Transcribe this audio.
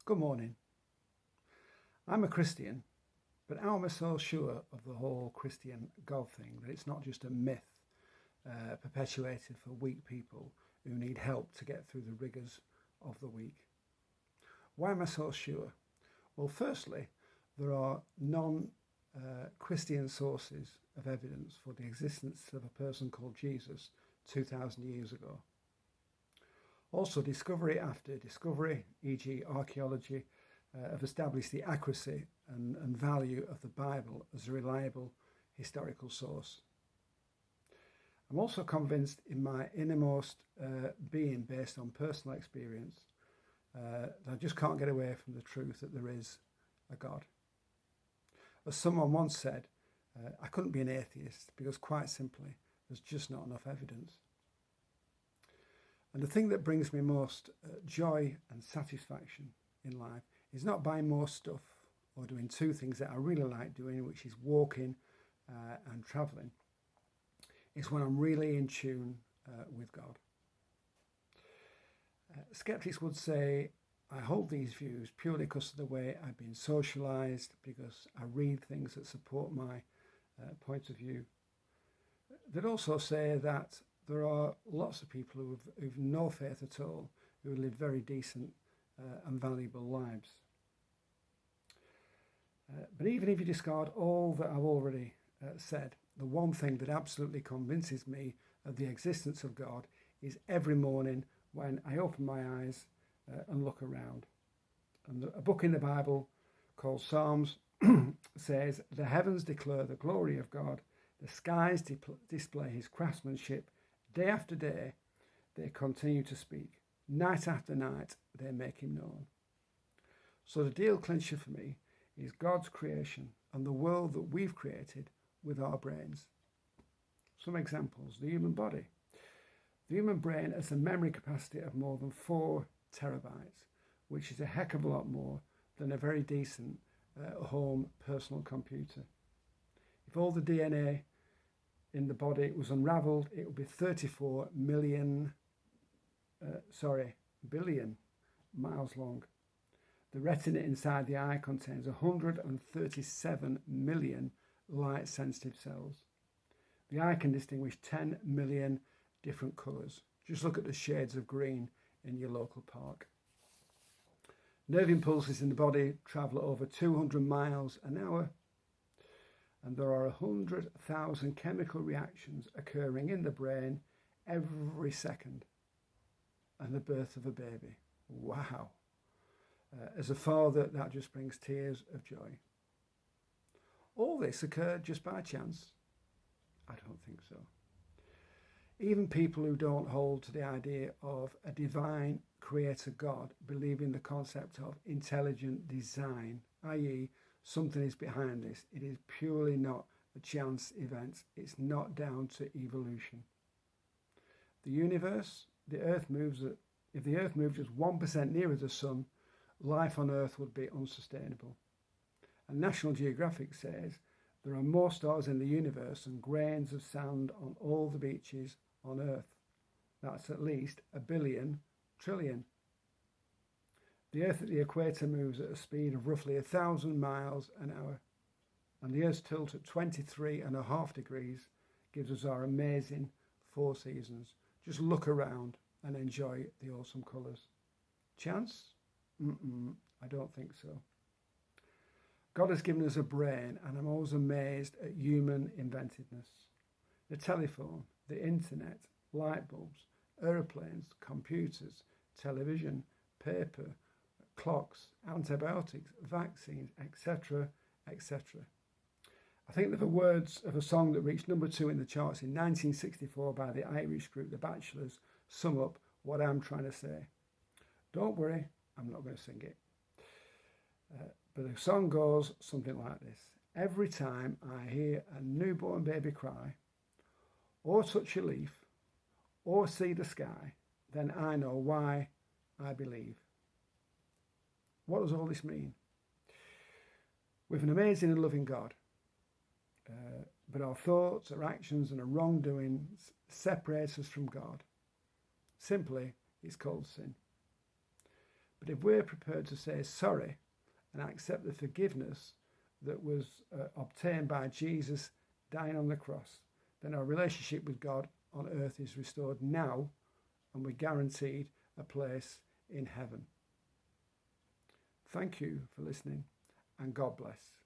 Good morning. I'm a Christian, but how am I so sure of the whole Christian God thing that it's not just a myth perpetuated for weak people who need help to get through the rigours of the week? Why am I so sure? Well, firstly, there are non-Christian sources of evidence for the existence of a person called Jesus 2,000 years ago. Also, discovery after discovery, e.g. archaeology, have established the accuracy and value of the Bible as a reliable historical source. I'm also convinced in my innermost being, based on personal experience, that I just can't get away from the truth that there is a God. As someone once said, I couldn't be an atheist because, quite simply, there's just not enough evidence. And the thing that brings me most joy and satisfaction in life is not buying more stuff or doing two things that I really like doing, which is walking and travelling. It's when I'm really in tune with God. Skeptics would say, I hold these views purely because of the way I've been socialised, because I read things that support my point of view. They'd also say that there are lots of people who've no faith at all, who live very decent and valuable lives. But even if you discard all that I've already said, the one thing that absolutely convinces me of the existence of God is every morning when I open my eyes and look around. And a book in the Bible called Psalms says, "The heavens declare the glory of God, the skies display his craftsmanship. Day after day, they continue to speak. Night after night, they make him known." So the deal clincher for me is God's creation and the world that we've created with our brains. Some examples: the human body. The human brain has a memory capacity of more than 4 terabytes, which is a heck of a lot more than a very decent home personal computer. If all the DNA in the body was unravelled, it would be 34 billion miles long. The retina inside the eye contains 137 million light-sensitive cells. The eye can distinguish 10 million different colours. Just look at the shades of green in your local park. Nerve impulses in the body travel at over 200 miles an hour. And there are 100,000 chemical reactions occurring in the brain every second. And the birth of a baby. Wow. As a father, that just brings tears of joy. All this occurred just by chance? I don't think so. Even people who don't hold to the idea of a divine creator God believe in the concept of intelligent design, i.e., something is behind this. It is purely not a chance event. It's not down to evolution. The universe, if the Earth moved just 1% nearer the sun, life on Earth would be unsustainable. And National Geographic says there are more stars in the universe than grains of sand on all the beaches on Earth. That's at least 1 billion trillion. The Earth at the equator moves at a speed of roughly 1,000 miles an hour, and the Earth's tilt at 23.5 degrees gives us our amazing 4 seasons. Just look around and enjoy the awesome colours. Chance? I don't think so. God has given us a brain, and I'm always amazed at human inventiveness. The telephone, the internet, light bulbs, aeroplanes, computers, television, paper, clocks, antibiotics, vaccines, etc., etc. I think that the words of a song that reached number 2 in the charts in 1964 by the Irish group The Bachelors sum up what I'm trying to say. Don't worry, I'm not going to sing it. But the song goes something like this. Every time I hear a newborn baby cry, or touch a leaf, or see the sky, then I know why I believe. What does all this mean? We have an amazing and loving God, but our thoughts, our actions and our wrongdoings separate us from God. Simply, it's called sin. But if we're prepared to say sorry and accept the forgiveness that was obtained by Jesus dying on the cross, then our relationship with God on earth is restored now, and we're guaranteed a place in heaven. Thank you for listening, and God bless.